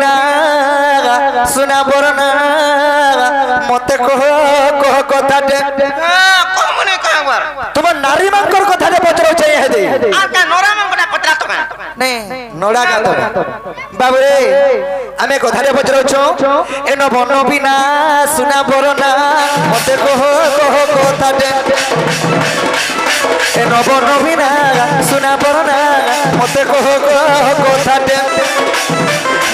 বিনা সুনা বরনা মতে কহ কহ কথাটে মনে কয়বার তোমার নারী মাঙ্কর কথাটে পচরাউছে হেদে আর কা নরা মাঙ্কটা পচরা তো নে নড়া গাত বাবুরে আমি কথাটে পচরাউছ এনো বন বিনা সুনা বরনা মতে কহ কহ কথাটে এনো বন বিনা সুনা বরনা মতে কহ কহ কথাটে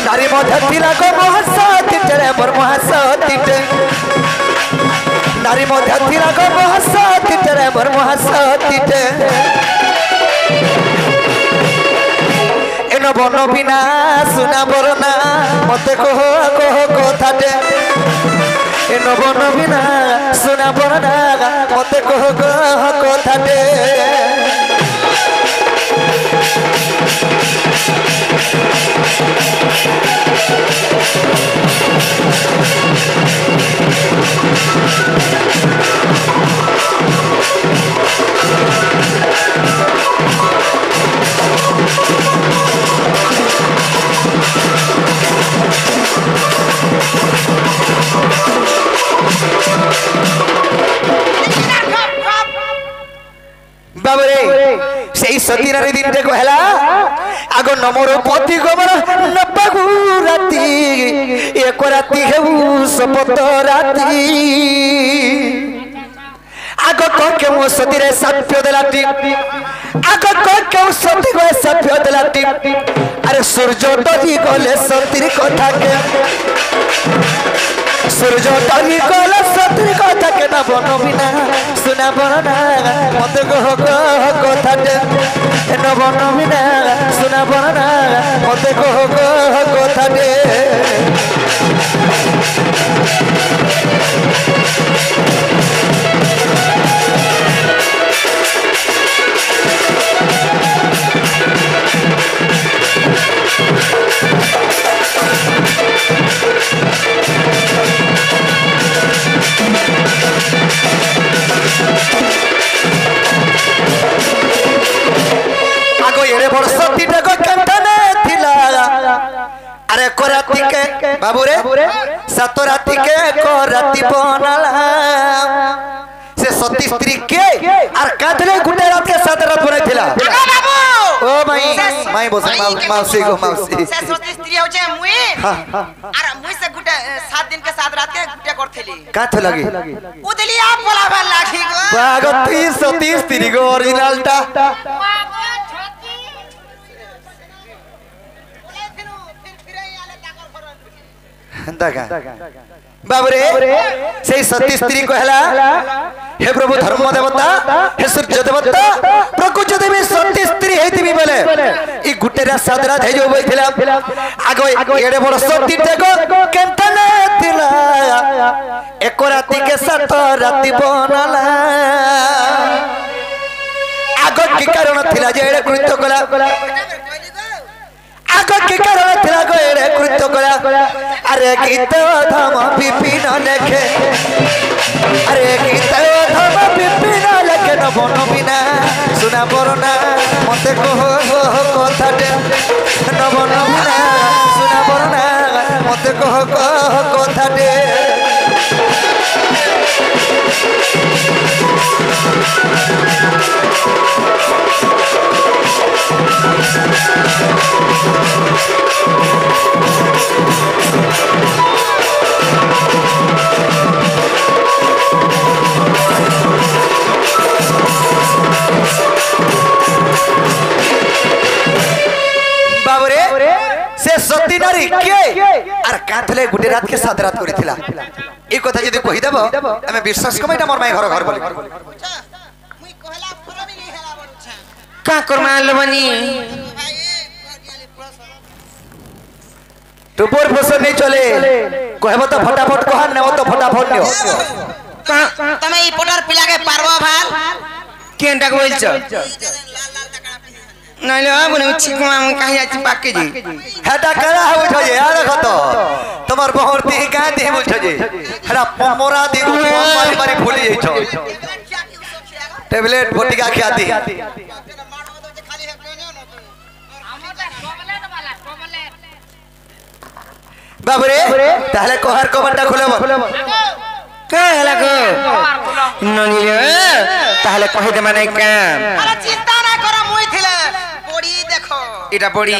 নারী মধ্যে ଥିଲା গো মহাসতীতে রে মোর মহাসতীতে নারী মধ্যে ଥିଲା গো মহাসতীতে রে মোর মহাসতীতে এনো বন বিনা সুনা বরনা মতে কহ কহ কথাটে এনো বন বিনা সুনা বরনা মতে কহ কহ কথাটে বাবরে সেই সতী নারী দিনটা কহলা আগ নমর পতি গোবর নপাগু রাতি এক রাতি হেউ সপত রাতি আগ কে মো সতী রে সাপ্য দেলাটি আগ কে সতী গো সাপ্য দেলাটি আরে সূর্য ডরি গলে সতীর কথা কে সূর্য ডরি গলে সতীর কথা কে না বন বিনা সুনা বরনা মতে কহ কহ কথাটে এনো বন বিনা সুনা বরনা মতে কহ কহ কথাটে আগো এড়ে বড় সতীটা গো কেমনে থিলা আরে কোরাতি কে বাবুরে সাত রাতি কে কোরাতি বনালা সে সতী স্ত্রী কে আর কাঁদলে গুটে রাত কে সাত রাত বনাইছিলা বাবু ও মাই মাই বসে মাউসি গো মাউসি সে সতী স্ত্রী হচ্ছে মুই আর মুই সে গুটে 7 दिन के 7 रात के गुटे करथली কাথ লাগি উদলি আপ বলাবার লাঠি গো বাগো তুই সতী স্ত্রী গো অরিজিনালটা বাবু ছতি বলে ফিরে আলে টাকার খরচ দেখা বাবরে সেই সতী স্ত্রী কহলা হে প্রভু ধর্ম দেবতা হে সূর্য দেবতা প্রকৃত দেবী সতী স্ত্রী হইতিবি বলে ই গুটেরা সাদরা ধে যাও বইছিলা আগো এড়ে বড় সতী দেখো কেমনে থিলা এক রাতি কে সাত রাতি বনালা আগো কি কারণ থিলা যে এড়ে কৃত্য কলা আগো কি কারণ থিলা গো এড়ে কৃত্য কলা আরে গীত ধম বিপিন লেখে আরে গীত ধম বিপিন লেখে ন বন বিনা সুনা বরনা মতে কহ কথাটে ন বন বিনা সুনা বরনা মতে কহ কথাটে বাবরে সে সতী নারী কে আর কাঁথলে গুটে রাত কে সাত রাত করেছিলা এই কথা যদি কই দেব আমি বিশ্বাস কম এটা মোর মাই ঘর ঘর বলি মুই কহলা ফরমি নি হেলা বলছা का करमा लबनी ভাই গডিয়ালে প্রশ্ন টুপুর ফসল नहीं चले कहब तो फटाफट कहन नेब तो फटाफट नियो তুমি এই পটার পিলাকে পারবো ভাল केनटा को बोलछ লাল লাল টাকা नले आबो न छिकमा हम कहि आछि पाके जी हेटा करा हो छ जे यार खत तमर बहुरती का दे बोल छ जे हेरा पमोरा दी मारी मारी फुली जाइ छ टैबलेट बटिका खिया दी बाबरे ताहले कोहर कबरटा खुलम का हला को ननिले ताहले कहि दे माने का अरे चिंता ना करो मुई थिले बड़ी देखो इटा बड़ी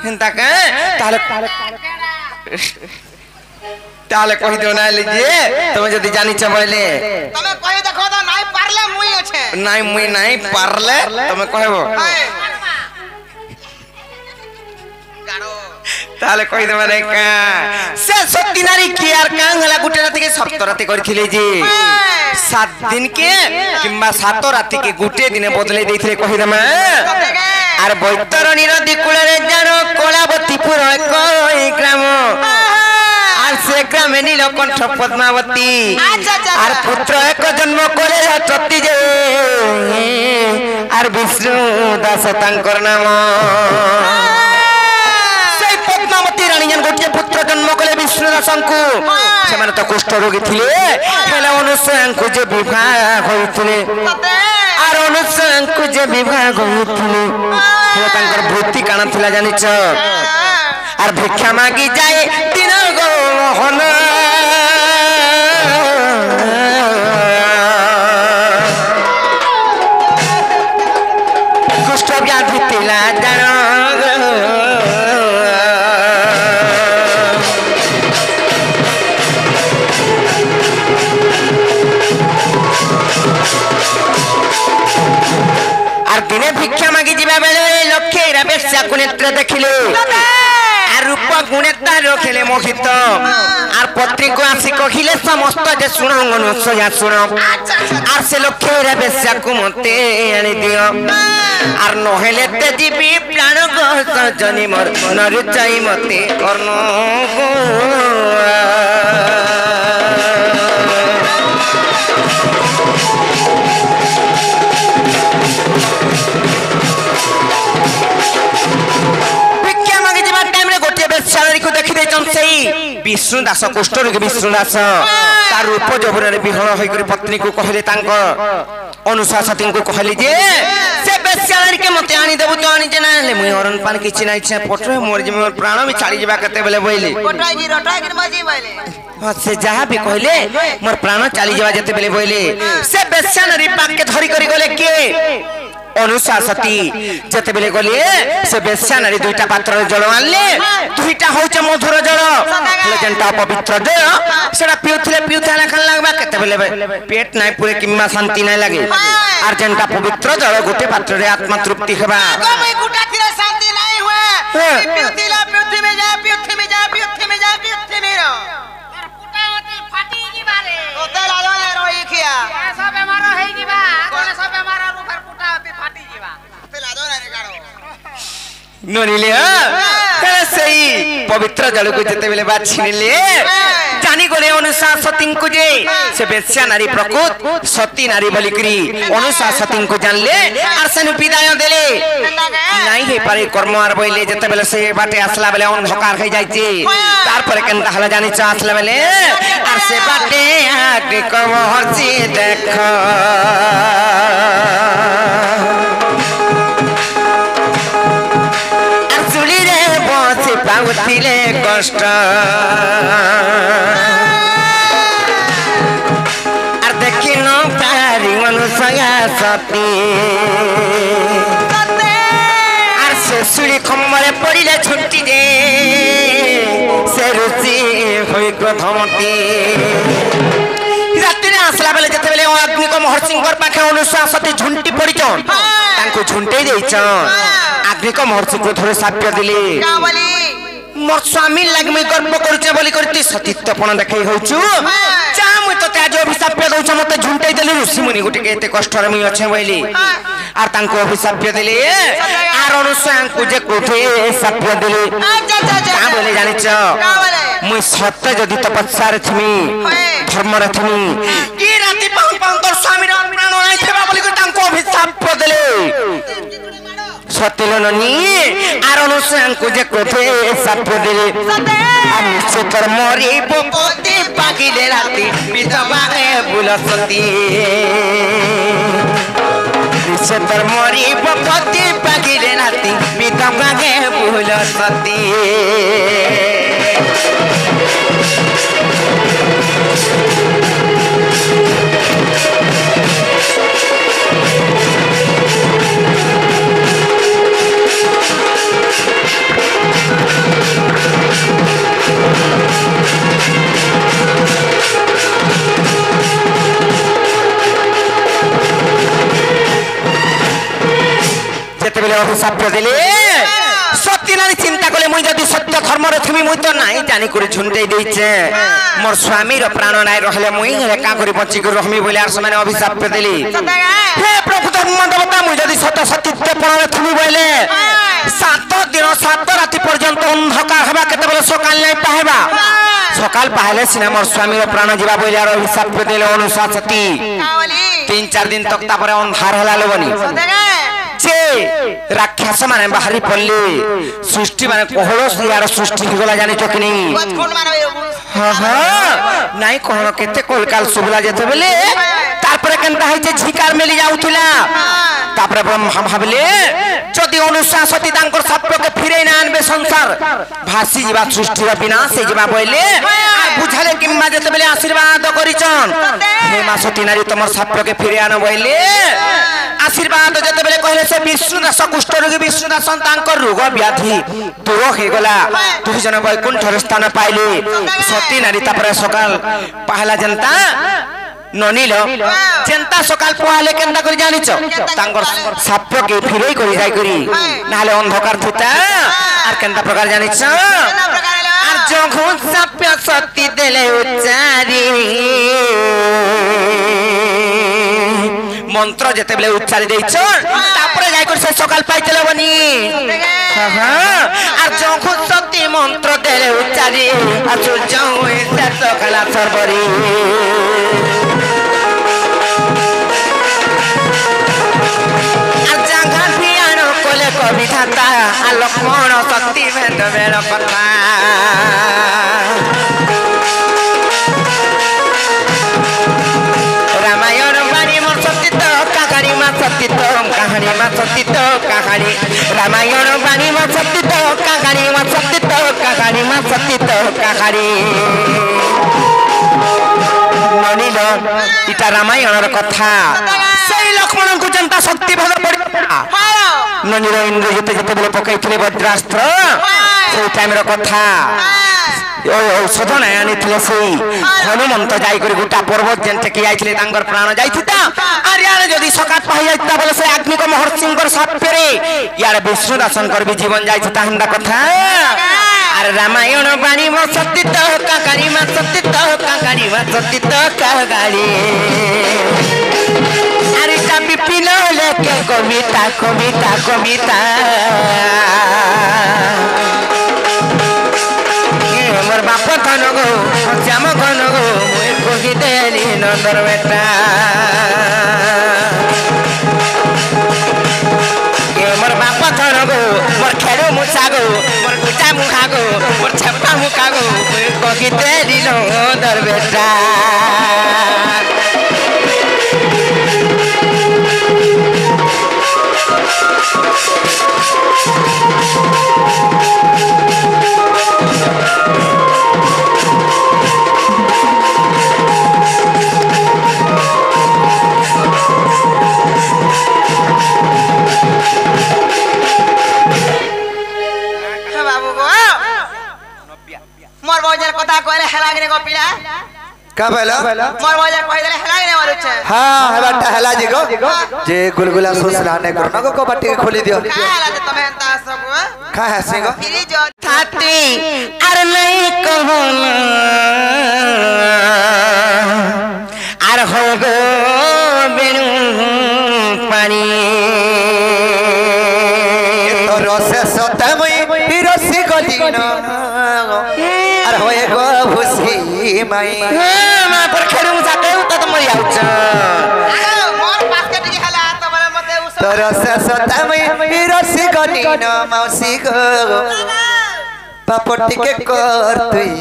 हेंता का ताहले ताहले कहि दो ना लीजिए तुम जदी जानि छ बोले तमे कहि देखो तो नाही पारले मुई अछे नाही मुई नाही पारले तुम कहबो ताले कहि दे माने का से सत्ती नारी की यार कांगला गुटे राती के सप्त राती करथिले जी 7 दिन के किंबा 7 राती के गुटे दिन बदले देथिले कहि दे मैं आर बैतरणी नदी कूलरे जानो कोलावतीपुर कोई ग्राम आर से ग्रामे नीलकंठ पद्मावती आर पुत्र एक जन्म करे चती जे आर विष्णु दास तांकर नाम पद्मावती रानी जन गोटे पुत्र जन्म कले विष्णुदासंकु से माने तो कुष्ठ रोगी थिले हेला अनुसयांकु जे विवाह होइथिले आर अनुसयांकु जे विवाह होइथिले हे तांकर वृत्ति काना थिला जानिछ आर भिक्षा मागी जाए दिन गो मोहन कुष्ठ व्याधि तिला जानो दिने भिक्षा मागी जीवा बेले लक्ष्य राबेशा कुनेत्र देखिले आर रूप गुणे तार खेले मोहित आर पत्नी को आसी कहिले समस्त जे सुनो मनुष्य या सुनो आर से लक्ष्य राबेशा को मते आनी दियो आर नहेले ते जीवी प्राण को सजनी मोर नरु चाहि मते कर्म को को देखि दे चमसई विष्णु दास कुष्ठ रोगी विष्णु दास तार रूप जबरे विहळ होई करी पत्नी को कहले तांको अनुशासती को कहले जे से बेचारी के मते आनी देबु तो आनी जे ना ले मुई हरन पान किछि ना इच्छा पटरे मोर जे मोर प्राण भी छाड़ी जेबा कते बेले बोइले कोटागी रोटागी मजी बोइले से जहा भी कहले मोर प्राण चाली जेबा जते बेले बोइले से बेचारी पाक के धरी करी गले के अनुशासती जते बेले गले से बेश्या नारी दुईटा पात्र जल आनले दुईटा होचे मधुर जल जेंटा पवित्र जल सेटा पिउथले खान लागबा केते बेले पेट नाही पूरे किम्मा शांति नाही लागे आर जेंटा पवित्र जल गोटे पात्र रे आत्मा तृप्ति हेबा गमे गुटा थिले शांति नाही हुए पिउथिला पिउथि में जा पिउथि में जा पिउथि में जा पिउथि में रो और पुटावती फाटी की बारे ओते लालो ले रोई खिया सब बेमार होई की बा कोने सब बेमार ऊपर पुटावती फाटी की बा ओते लालो रे गाड़ो ननिले सही पवित्र जल को जते बेले बाछिले जानी गले अनुशासती को जे से बेश्या नारी प्रकृत सती नारी बलिकरी अनुशासती को जानले आर सनु विदाय देले नाही हे पारे कर्म आर बइले जते बेले से बाटे आसला बेले अंधकार हो जाइछे तार पर केनता हला जानि चा आसला बेले आर से बाटे आके कम हसी देख पाउथिले कष्ट आर देखि न पारी मनुष्य सती आर से सुली खम्बरे पड़िले छुट्टी दे से रुचि होई क्रोधमती रात्रि आसला बेले जते बेले अग्नि को महर्षि घर पाखे अनुशासती झुंटी पड़िचन तांको झुंटे देइचन अग्नि को महर्षि को थोड़े साप्य दिले का बोली मोर स्वामी लाग मैं गर्व करछे बोली करती सतीत्वपण देखै होछु चा मु तो आज अभिशाप दउछ मते झुंटै देले ऋषि मुनि गुटे केते कष्ट रे मैं अछि बोली आर तांको अभिशाप देले आर अनुसार को जे कोठे साप्य देले का बोले जानि छ मु सत्य जदि तपस्या रे थमी धर्म रे थमी की राति पाउन पाउन तोर स्वामी रे प्राण नै थेबा बोली को तांको अभिशाप देले सत्यलनी आर अनुसार को जे कोठे साप्य देले निश्चित मरी पोते पागिले राती विधवा बुलसती निश्चित मरी पोते पागिले राती विधवा बुलसती অভিশাপ দেলে সত্যি নারী চিন্তা করলে মুই যদি সত্য ধর্মরে থিমি মুই তো নাই জানি করে ঝুন্টাই দিয়েছে মোর স্বামীর প্রাণ নাই রহলে মুই একা করে বঞ্চি করে রহমি বলে আর সমানে অভিশাপ দেলি হে প্রভু ধর্ম দেবতা মুই যদি সত্য সত্যিত্ব পড়ালে থিমি বলে 7 দিন 7 রাতি পর্যন্ত অন্ধকার হবা কেতবেলে সকাল নাই পাহেবা সকাল পাহলে সিনা মোর স্বামীর প্রাণ যাবা বলে আর অভিশাপ দেলে অনুশাসতি 3-4 দিন তক তারপরে অন্ধার হলা লবনি যে রাক্ষস মানে বাহারি পড়লে সৃষ্টি মানে কোহল ইয়ার সৃষ্টি হগলা জানিছ কি নি নাই কোহল কেতে কলকাল সুবলা যেতে বলে তারপরে কেনটা হইছে ঝিকার মেলি যাউতলা তারপরে ব্রহ্মা ভাবলে যদি অনুশাসতি তাঙ্কর সাপকে ফিরে না আনবে সংসার ভাসি যাবা সৃষ্টির বিনাশ হয়ে যাবা বইলে আর বুঝালে কিংবা যেতে বলে আশীর্বাদ করিছন হে মা সতী নারী তোমার সাপকে ফিরে আনো বইলে আশীর্বাদ যেতে বলে কহিলে সে বিষ্ণুদাস কুষ্ঠরোগী বিষ্ণুদাস তাঙ্কর রোগ ব্যাধি দূর হয়ে গলা তুই জন বৈকুণ্ঠর স্থান পাইলে সতী নারী তারপরে সকাল পাহলা জনতা ননিল চিন্তা সকাল পোহালে কেনটা করে জানিছ তাঙ্কর সাপকে ফিরেই করে যাই করি নাহলে অন্ধকার থুতা আর কেনটা প্রকার জানিছ আর যখন সাপ সত্যি দেলে উচ্চারি মন্ত্র যেতে বলে উচ্চারি দিয়েছ তারপরে যাই করে সকাল পাইতে লবনি আর যখন সত্যি মন্ত্র দেলে উচ্চারি আর সূর্য সকাল সর্বরি কবিতা আর লক্ষ্মণ শক্তি বেদ কথা রামায়ণ বাণী মোর সত্যিত কাহানি মা সত্যিত কাহানি মা সত্যিত কাহানি রামায়ণ বাণী মোর সত্যিত কাহানি মা সত্যিত কাহানি মা সত্যিত কাহানি মনিল এটা রামায়ণের কথা সেই লক্ষ্মণଙ୍କୁ চিন্তা শক্তি ভাবে পড়িলা ননির ইন্দ্র যেতে যেতে বলে পকাইଥିଲେ বজ্রাস্ত্র সেই টাইমের কথা ঔষধ নাই আনিଥିଲେ সেই হনুমন্ত যাই করে গোটা পর্বত যেনতে কি আইଥିଲେ তাঙ্কর প্রাণ যাইছিতা আর ইয়ারে যদি সকাল পাই যাইতা বলে সেই আগ্নিক মহর্ষিঙ্কর সাপেরে ইয়ারে বিষ্ণুদাসঙ্কর বি জীবন যাইছিতা হন্দা কথা আর রামায়ণ বাণী মো সত্যিত কাকারি মা সত্যিত কাকারি মা সত্যিত কাকারি আরে কাপি পিলো লেকে কবিতা কবিতা কবিতা মোর বাপ ধন গো শ্যাম ঘন গো মুই কহি দেলি নন্দর বেটা মোর বাপ ধন গো মোর খেড়ু মুছা গো মোর গুচা মুখা গো মোর ছাপা মুখা গো মুই কহি দেলি নন্দর বেটা का भला मोर बाजार कहि देले हेला ने मारू छे हां हेबाटा हेला जी गो जे गुलगुला सुसलाने करो न को बाटी खोली दियो का हेला जे तमे अंता सब का है सिंगो फ्री जो थाती अरे नहीं कहो अरे हो गो बिनु पानी तो रसे सतमई रसी गलिन अरे होए गो भुसी मई मां पर खेरू जाते तो मरि आउछ मोर बास्केट के हेला तमरे मते उस तो रसे सतमई रसी गलिन मौसी गो पापटी के कर तुई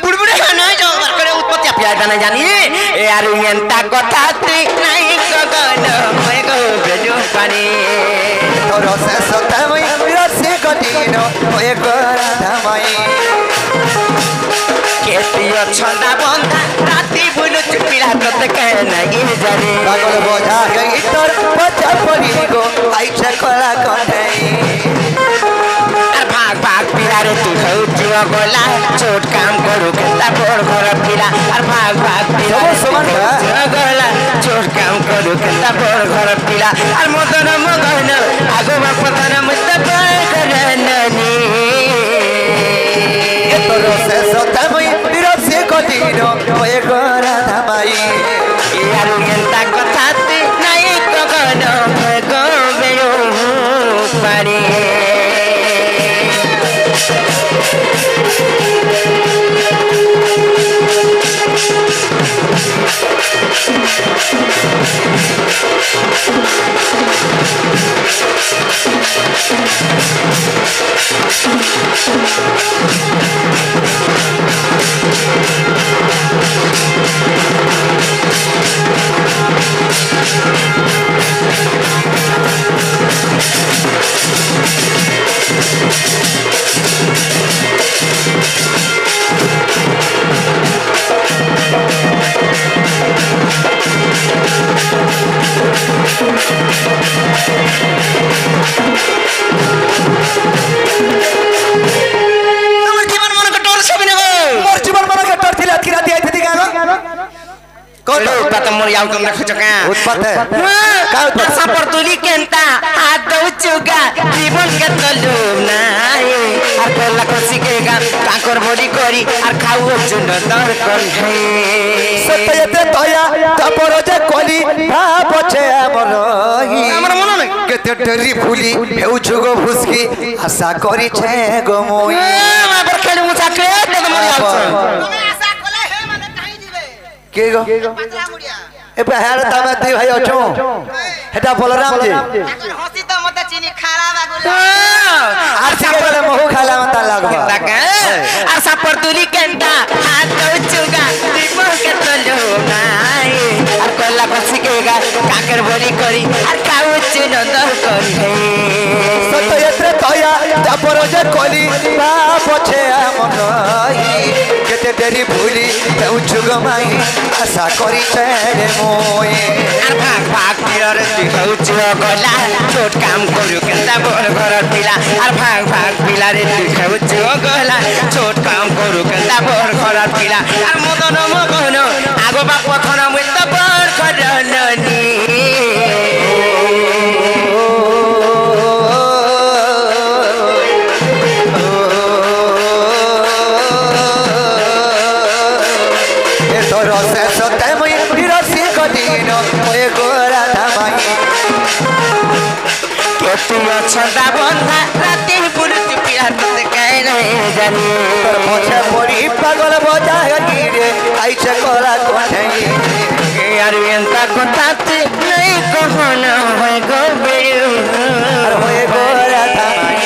बुड़बुड़े न जो करे उत्पत्ति प्यार ना जानी ए यार एंता कथा ती नहीं गगन होए गो बेजो पानी तो रसे सतमई रसी गलिन होए गो राधामई केतियो छंदा बंदा राती बुलु चुपिला तत कहना गिर जाने पागल बोझा गई तोर बच्चा पड़ी गो आइछा कोला कोठई भाग भाग पिला रे तू हो जुआ गोला छोट काम करू केता बोर घर पिला और भाग भाग पिला समान जुआ गोला छोट काम करू केता बड़ घर पिला और मदन मगन आगो बापतन मत पर करननी तोरो से सता मुई बिरसे कदिनो ओए गोरा धामाई यार केता कथा ती नाही कगन गो बेयो पानी मोर याव तुम देखो का उत्पात है का उत्पात सापर तुली केंता हाथ उचुगा जीवन के तलु नाई आर कोला कोसी केगा काकर बॉडी करी आर खाऊ चुन दर कर है सत्यते तया तपर जे कोली भाप छे हमर मन नै केते डरी फुली हेउ जुगो भुसकी आशा करी छे गो मोई पर खेल मुसा के तो मोर याव তুমি আশা কলে হে মানে কাহি দিবে के गो পাতলা মুড়িয়া ए बहार तमे दी भाई अछो हेटा बलराम जी এখন হসি তো মতে চিনি খারা বাগুলা आरसी के गले महू खाला मत लगबा लगा आर सापर तुली केंता हाथ उचुगा जीवन के तलु नाई आर कोला कोसी केगा काकर बॉडी करी आर खाऊ चुन दर कर है सत्यते तया तपर जे कोली भाप छे हमर केते डरी फुली हेउ जुगो माई आशा करी छे मोई আর ভাগ ভাগ পিলার দিখাউ গলা ছোট কাম করু কেনতা বড় ঘর পিলা আর ভাগ ভাগ পিলারে দিখাউ গলা ছোট কাম করু কেনতা বড় ঘর পিলা আর মদন মগন আগো বাপ পথন মত বড় ঘর ননি तोरो से सते मुई बिरसी कदिनो ओए गोरा धामाई के तुम छंदा बंधा राती पुरती पिया तते काई नहीं जानी तोर पछे पड़ी पागल बजा गिरे आइछे कोला कोठई यार एंता कोताते नहीं कहन होय गो बेरू ओए गोरा धामाई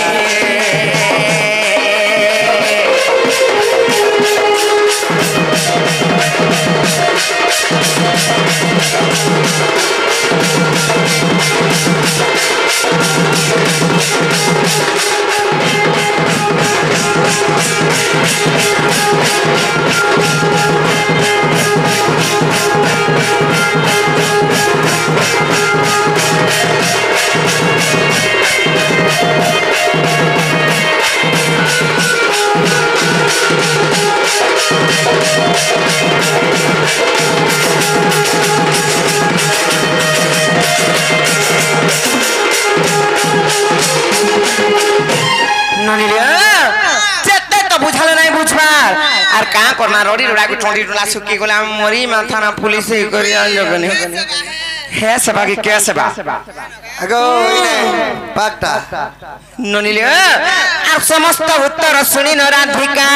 আর কা করনা রডি রোডা को ठोडी डोला सुकी गोला मरी माथा ना पुलिस करी आलो गने हे सेवा की क्या सेवा अगो इने पाटा ननिले आ समस्त उत्तर सुनी न राधिका